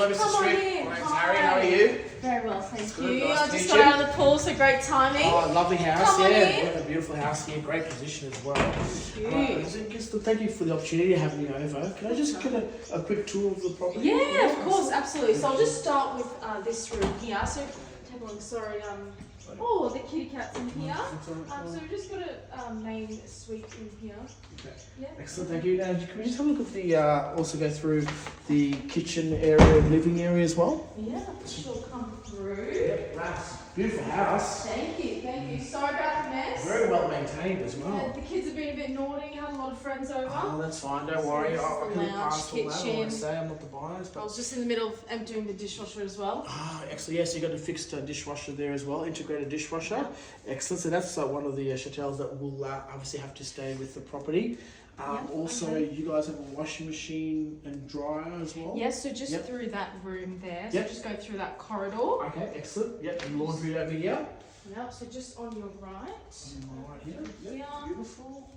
Hello, Mr. Come on Strick. in. My name's Hi. Harry. How are you? Very well, thank Good, you. nice I to just meet got you. out of the pool, so great timing. Oh, lovely house. Come on Yeah, in. we have a beautiful house here. Great position as well. Cute. Thank you for the opportunity of having me over. Can I just get a quick tour of the property? Yeah, of course, absolutely. So I'll just start with this room here. So take a look. Sorry. Oh, the kitty cat's in here. So we've just got a main suite in here. Okay. Yeah. Excellent, thank you. Now, can we just have a look at the, also go through the kitchen area and living area as well? Yeah, she'll come through. Yep, nice. Beautiful house. Thank you, thank you. Sorry about the mess. Very well maintained as well. The kids have been a bit naughty, had a lot of friends over. Oh, that's fine, don't So worry. this is I the can lounge, pass all that. I kitchen. want to say I'm not the buyers, I but... was just in the middle of emptying the dishwasher as well. Ah, excellent. Yes, you got a fixed dishwasher there as well, integrated dishwasher. Excellent. So that's one of the chatels that will obviously have to stay with the property. Also, okay. you guys have a washing machine and dryer as well. Yes, so just Yep. through that room there. So Yep. just go through that corridor. Okay, excellent. Yep, and laundry over here. Yep, so just on your right. Right here. Yep, Yeah. beautiful.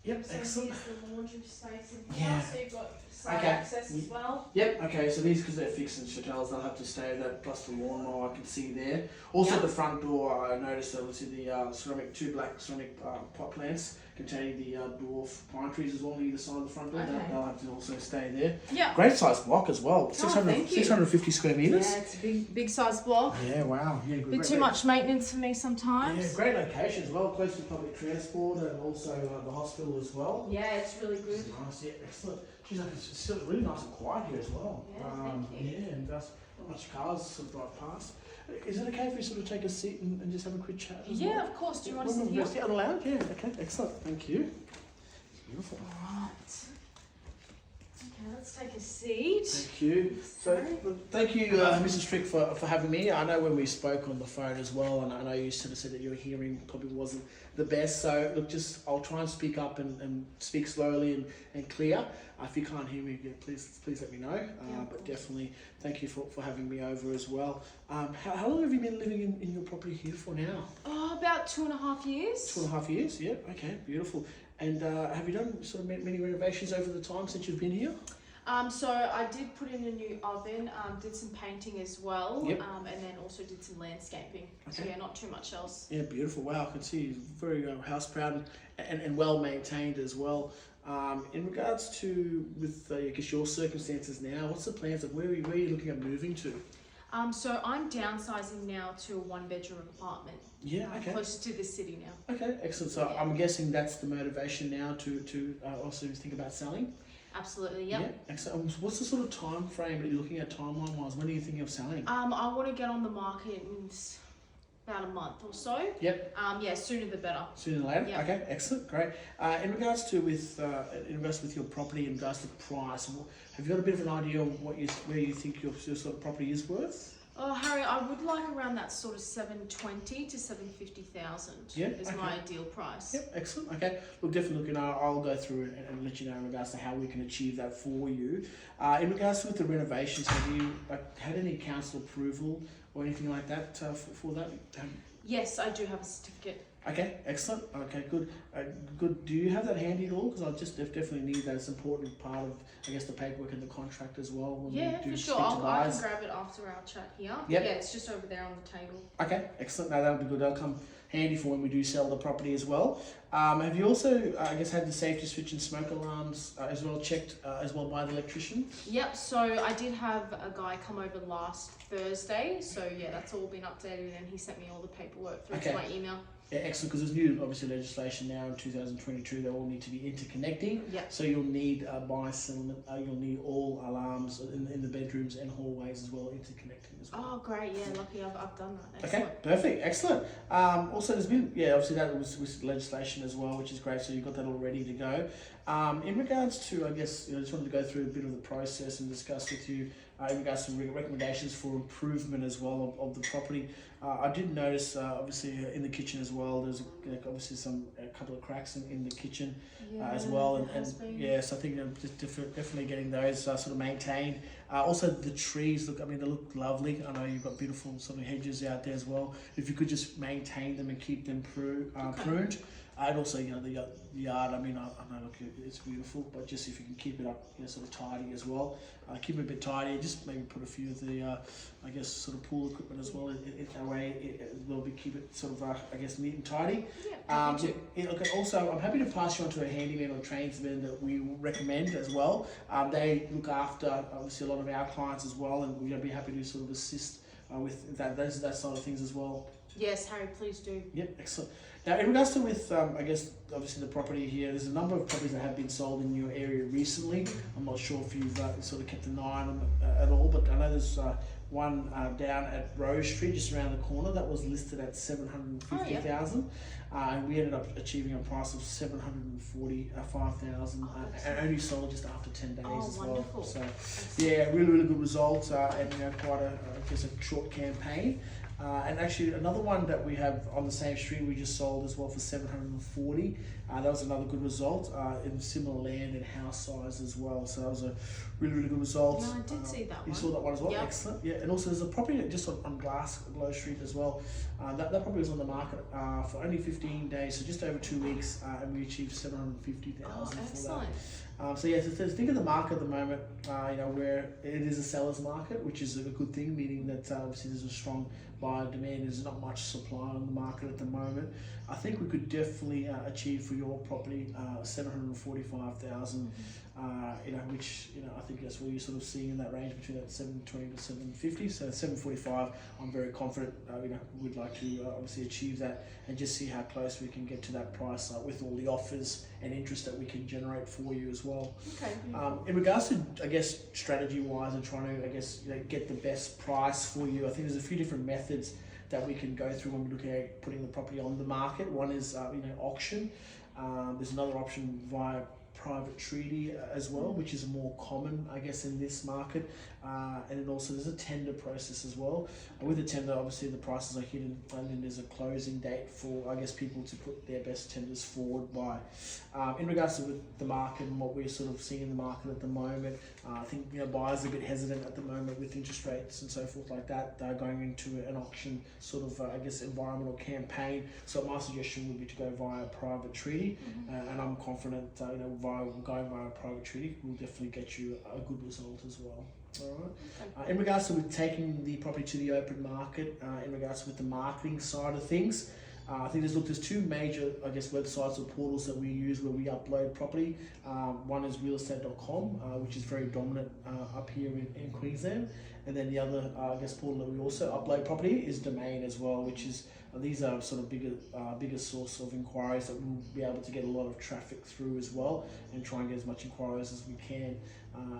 Yep, So excellent. here's the laundry space in here. Yeah. So you've got side Okay. access as well. Yep, okay, so these, because they're fixed in chatels, they'll have to stay that, plus the lawnmower I can see there. Also, Yep. the front door, I noticed obviously the two black ceramic pot plants containing the dwarf pine trees as well on either side of the front door. Okay. They'll have to also stay there. Yeah. Great size block as well, 600, thank you. 650 square metres. Yeah, it's a big size block. Yeah, wow. Yeah, good. Bit too much maintenance for me sometimes. Yeah, great location as well, close to public transport and also the hospital as well. Yeah, it's really good. Nice, yeah, excellent. She's like, it's still really nice and quiet here as well. Yeah, thank you. Yeah, and that's not much cars sort of drive past. Is it okay if we sort of take a seat and just have a quick chat as well? Yeah, of course. Do you want to sit here? Yeah, on the lounge? Yeah, okay, excellent. Thank you. Beautiful. Alright. Okay, let's take a seat. Thank you. So, look, thank you, Mrs. Strick, for having me. I know when we spoke on the phone as well, and I know you sort of said that your hearing probably wasn't the best. So, look, I'll try and speak up and speak slowly and clear. If you can't hear me, yeah, please let me know. But definitely, thank you for having me over as well. How long have you been living in your property here for now? Oh, about 2.5 years. 2.5 years, yeah. Okay, beautiful. And have you done sort of many renovations over the time since you've been here? So I did put in a new oven, did some painting as well, Yep. and then also did some landscaping. So Okay. yeah, not too much else. Yeah, beautiful. Wow, I can see you're very house proud and well maintained as well. In regards to I guess your circumstances now, what's the plans? Like, where are you looking at moving to? So I'm downsizing now to a 1-bedroom apartment. Yeah, okay. Closer to the city now. Okay, excellent. So I'm guessing that's the motivation now to also think about selling? Absolutely, yep. Yeah, excellent. What's the sort of time frame that you're looking at timeline-wise? When are you thinking of selling? I want to get on the market in about a month or so. Yep. Yeah, sooner the better. Sooner than later. Yep. Okay, excellent, great. In regards with your property, in regards to price, have you got a bit of an idea on where you think your sort of property is worth? Oh, Harry, I would like around that sort of 720 to 750,000 Yeah, is okay. my ideal price. Yep, excellent. Okay, look, definitely, I'll go through and let you know in regards to how we can achieve that for you. In regards with the renovations, have you had any council approval or anything like that for that? Yes, I do have a certificate. Okay, excellent. Okay, good. Good. Do you have that handy at all? Because I'll just definitely need that. It's an important part of, I guess, the paperwork and the contract as well. When Yeah, we do for speak sure. to I buyers. can grab it after our chat here. Yep. Yeah, it's just over there on the table. Okay, excellent. No, that'll be good. That'll come handy for when we do sell the property as well. Have you also, I guess, had the safety switch and smoke alarms as well checked as well by the electrician? Yep, so I did have a guy come over last Thursday. So yeah, that's all been updated and he sent me all the paperwork through to my email. Yeah, excellent, because there's new, obviously, legislation now in 2022. They all need to be interconnecting. Yep. So you'll need by settlement, you'll need all alarms in the bedrooms and hallways as well interconnecting as well. Oh, great. Yeah, lucky I've done that. Okay, Excellent. perfect, excellent. Also, there's been, obviously that was legislation as well, which is great. So you've got that all ready to go. In regards to, I guess, I just wanted to go through a bit of the process and discuss with you in regards to recommendations for improvement as well of the property. I did notice, obviously, in the kitchen as well, there's obviously a couple of cracks in the kitchen as well. And yes, I think just definitely getting those sort of maintained. Also, the trees, look, I mean, they look lovely. I know you've got beautiful sort of hedges out there as well. If you could just maintain them and keep them pruned. And also, you know, the yard, I mean, I know, look, it's beautiful, but just if you can keep it up, you know, sort of tidy as well. Keep it a bit tidy, just maybe put a few of the, I guess, sort of pool equipment as well. In that way, it will be keep it sort of, I guess, neat and tidy. Yeah, Look, also, I'm happy to pass you on to a handyman or tradesman that we recommend as well. They look after, obviously, a lot of our clients as well, and we're going to be happy to sort of assist with that side of things as well. Yes, Harry, please do. Yep, excellent. Now, in regards to I guess, obviously the property here, there's a number of properties that have been sold in your area recently. I'm not sure if you've sort of kept an eye on them at all, but I know there's one down at Rose Street, just around the corner, that was listed at $750,000. And we ended up achieving a price of $745,000 and only sold just after 10 days as wonderful. well. So, yeah, really good results and, you know, quite a short campaign. And actually another one that we have on the same street we just sold as well for $740,000. That was another good result in similar land and house size as well. So that was a really good result. No, I did see that one. You saw that one as well? Yep. Excellent. Yeah, and also there's a property just on Glasgow Street as well. That property was on the market for only 15 days, so just over 2 weeks, and we achieved $750,000 for excellent. that. So yeah, so think of the market at the moment, you know, where it is a seller's market, which is a good thing, meaning that obviously there's a strong buyer demand. There's not much supply on the market at the moment. I think we could definitely achieve for your property $745,000. You know, which, you know, I think that's what you're sort of seeing in that range between that 720 to 750. So 745, I'm very confident. You know, we'd like to obviously achieve that and just see how close we can get to that price with all the offers and interest that we can generate for you as well. Okay. In regards to, I guess, strategy-wise and trying to, I guess, you know, get the best price for you, I think there's a few different methods that we can go through when we're looking at putting the property on the market. One is, you know, auction. There's another option via private treaty as well, which is more common, I guess, in this market. And then also there's a tender process as well. With the tender, obviously the prices are hidden, and then there's a closing date for, I guess, people to put their best tenders forward by. In regards to the market and what we're sort of seeing in the market at the moment, I think, you know, buyers are a bit hesitant at the moment with interest rates and so forth like that. They're going into an auction sort of, I guess, environmental campaign. So my suggestion would be to go via private treaty, and I'm confident, you know, going via a private treaty will definitely get you a good result as well. Alright. In regards to taking the property to the open market, in regards with the marketing side of things, I think there's two major, I guess, websites or portals that we use where we upload property. One is realestate.com, which is very dominant up here in Queensland, and then the other, I guess, portal that we also upload property is Domain as well, which is these are sort of bigger source of inquiries that we'll be able to get a lot of traffic through as well, and try and get as much inquiries as we can.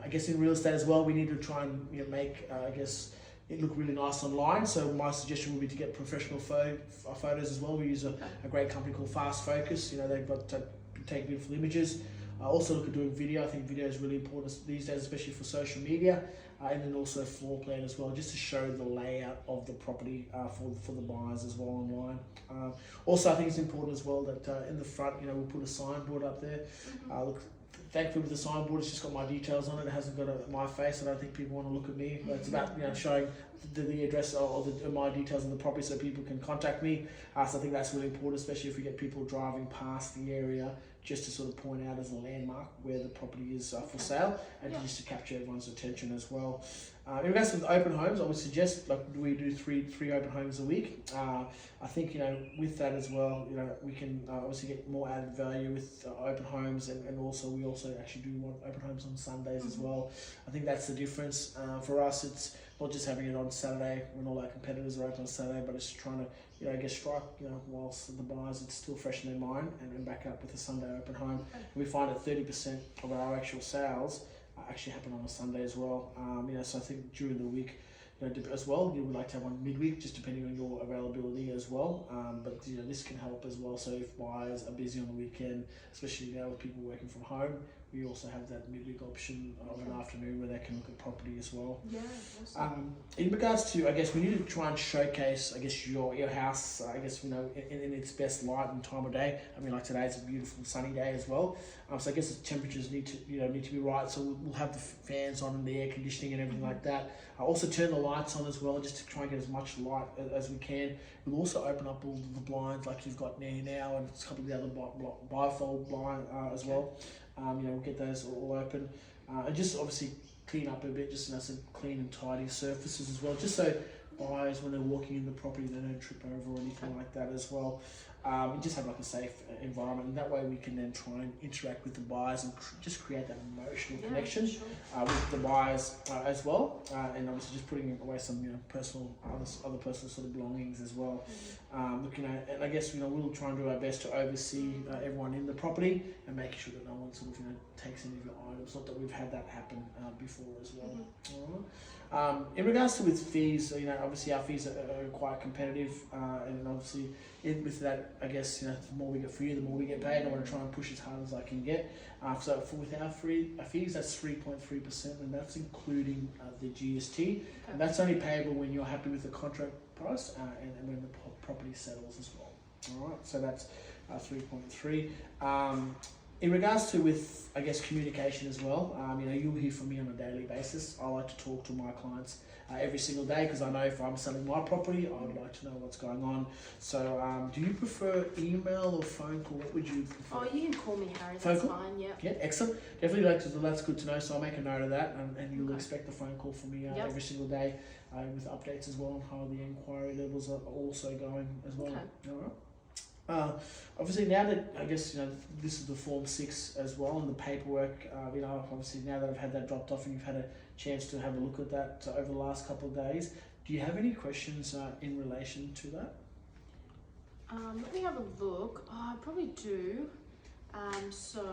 I guess in real estate as well, we need to try and, you know, make I guess it look really nice online. So my suggestion would be to get professional photos as well. We use a great company called Fast Focus. You know, they've got to take beautiful images. Also look at doing video. I think video is really important these days, especially for social media. And then also floor plan as well, just to show the layout of the property for the buyers as well online. Also, I think it's important as well that in the front, you know, we'll put a signboard up there. Look, thankfully with the signboard, it's just got my details on it. It hasn't got my face. I don't think people want to look at me. But it's about, you know, showing the address or my details on the property so people can contact me. So I think that's really important, especially if we get people driving past the area, just to sort of point out as a landmark where the property is for sale, and just to capture everyone's attention as well. In regards to the open homes, I would suggest, like, we do three open homes a week. I think, you know, with that as well, you know, we can obviously get more added value with open homes, and also we also actually do want open homes on Sundays as well. I think that's the difference. For us, it's not just having it on Saturday when all our competitors are open on Saturday, but it's trying to, you know, I guess, strike, you know, whilst the buyers, it's still fresh in their mind, and back up with a Sunday open home. And we find that 30% of our actual sales actually happen on a Sunday as well. You know, so I think during the week, you know, as well, you would like to have one midweek, just depending on your availability as well. But you know, this can help as well. So if buyers are busy on the weekend, especially now with people working from home, we also have that midweek option of an afternoon where they can look at property as well. Yeah, awesome. In regards to, I guess, we need to try and showcase, I guess, your house, I guess, you know, in its best light and time of day. I mean, like today, it's a beautiful sunny day as well. So I guess the temperatures need to be right. So we'll have the fans on and the air conditioning and everything like that. Also turn the light lights on as well, just to try and get as much light as we can. We'll also open up all the blinds like you've got there now, and a couple of the other bifold blind as well. We'll get those all open, and just obviously clean up a bit, just some clean and tidy surfaces as well, just so buyers, when they're walking in the property, they don't trip over or anything like that as well. And just have like a safe environment, and that way we can then try and interact with the buyers and just create that emotional connection with the buyers as well, and obviously just putting away some personal other personal sort of belongings as well. Looking at, and I guess we'll try and do our best to oversee everyone in the property and making sure that no one sort of takes any of your items. Not that we've had that happen before as well. All right. In regards to with fees, obviously our fees are quite competitive, and obviously with that, I guess the more we get for you, the more we get paid. I want to try and push as hard as I can get. So with our fees, that's 3.3%, and that's including the GST, and that's only payable when you're happy with the contract price and when the property settles as well. All right, so that's 3.3. In regards to with, I guess, communication as well, you'll hear from me on a daily basis. I like to talk to my clients every single day, because I know if I'm selling my property, I would like to know what's going on. So do you prefer email or phone call? What would you prefer? Oh, you can call me Harry, Phone that's call? fine, yeah. Yeah, excellent. Definitely that's good to know, so I'll make a note of that, and you'll expect a phone call from me every single day with updates as well on how the inquiry levels are also going as well. All right. Obviously now that I guess this is the Form 6 as well, and the paperwork, obviously now that I've had that dropped off and you've had a chance to have a look at that over the last couple of days, do you have any questions in relation to that? Let me have a look. I probably do. So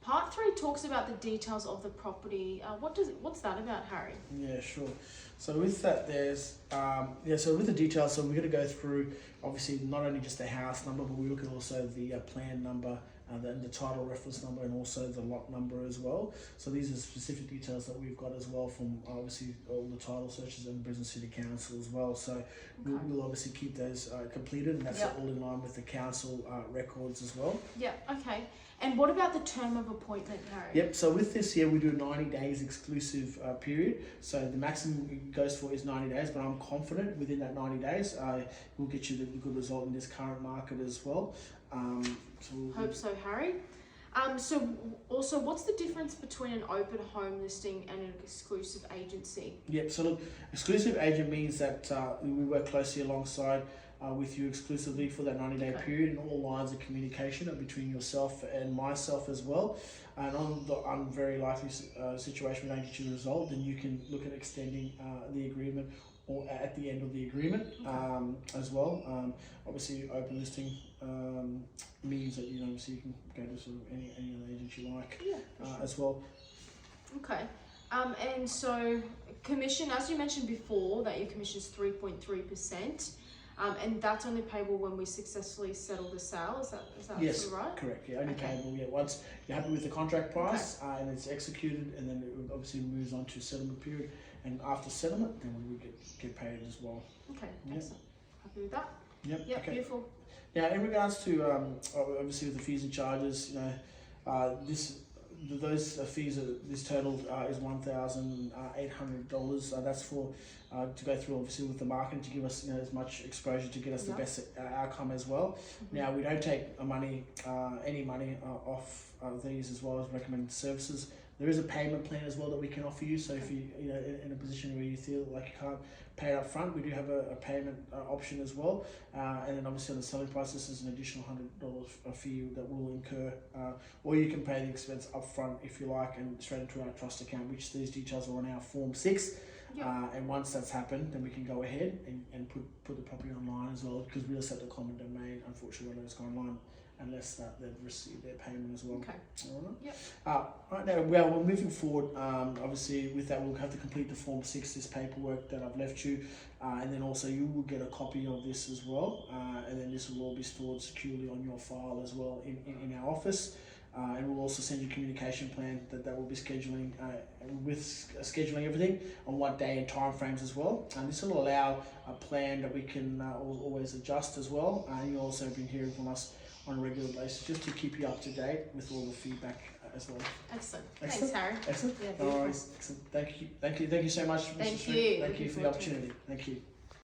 Part 3 talks about the details of the property. What's that about, Harry? Yeah, sure. So with that, there's so with the details, so we're going to go through obviously not only just the house number, but we look at also the plan number, the title reference number, and also the lot number as well. So these are specific details that we've got as well from obviously all the title searches and Brisbane City Council as well. So we'll obviously keep those completed, and that's all in line with the council records as well. Yeah. Okay. And what about the term of appointment, Harry? Yep, so with this here, we do a 90 days exclusive period. So the maximum it goes for is 90 days, but I'm confident within that 90 days, we'll get you the good result in this current market as well. Hope so, Harry. So also, what's the difference between an open home listing and an exclusive agency? Yep, so look, exclusive agent means that we work closely alongside with you exclusively for that 90-day period, and all lines of communication are between yourself and myself as well. And on the very likely situation we don't get you the result, then you can look at extending the agreement or at the end of the agreement as well. Obviously, open listing means that obviously you can go to sort of any other agent you like as well. Okay. And so commission, as you mentioned before, that your commission is 3.3%. And that's only payable when we successfully settle the sale. Is that yes, right? Correct. Yeah, only payable. Yeah, once you're happy with the contract price and it's executed, and then it obviously moves on to settlement period. And after settlement, then we would get paid as well. Okay. Excellent. Happy with that? Yep. Yep. Okay. Beautiful. Now, in regards to obviously with the fees and charges, those fees, this total is $1,800. That's for to go through obviously with the marketing to give us as much exposure to get us the best outcome as well. Now, we don't take any money off these as well as recommended services. There is a payment plan as well that we can offer you. So if you in a position where you feel like you can't pay it up front, we do have a payment option as well. And then obviously on the selling price, this is an additional $100 fee that will incur, or you can pay the expense up front if you like, and straight into our trust account, which these details are on our Form 6. And once that's happened, then we can go ahead and put the property online as well, because real estate common domain unfortunately won't let us go online unless they've received their payment as well. Okay. All right. Yep. Right now, well, we're moving forward. Obviously, with that, we'll have to complete the Form 6, this paperwork that I've left you, and then also you will get a copy of this as well, and then this will all be stored securely on your file as well in our office. And we'll also send you a communication plan that will be scheduling scheduling everything on what day and time frames as well. And this will allow a plan that we can always adjust as well. And you'll also be hearing from us on a regular basis just to keep you up to date with all the feedback as well. Excellent. Excellent. Thanks, Harry. Excellent. Yeah, No beautiful. worries. Excellent. Thank you so much, Mr. Thank Street. you. Thank Looking you for the forward to it. opportunity. Thank you.